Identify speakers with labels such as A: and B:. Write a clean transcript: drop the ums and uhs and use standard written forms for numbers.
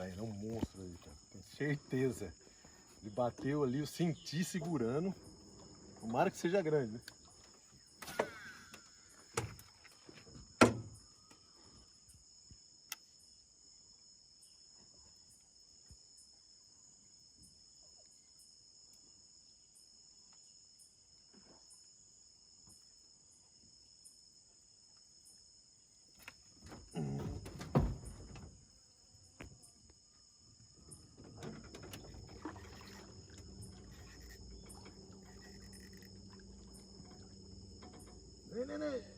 A: Ele é um monstro aí, cara. Tenho certeza. Ele bateu ali, eu senti segurando. Tomara que seja grande, né? Vem, neném.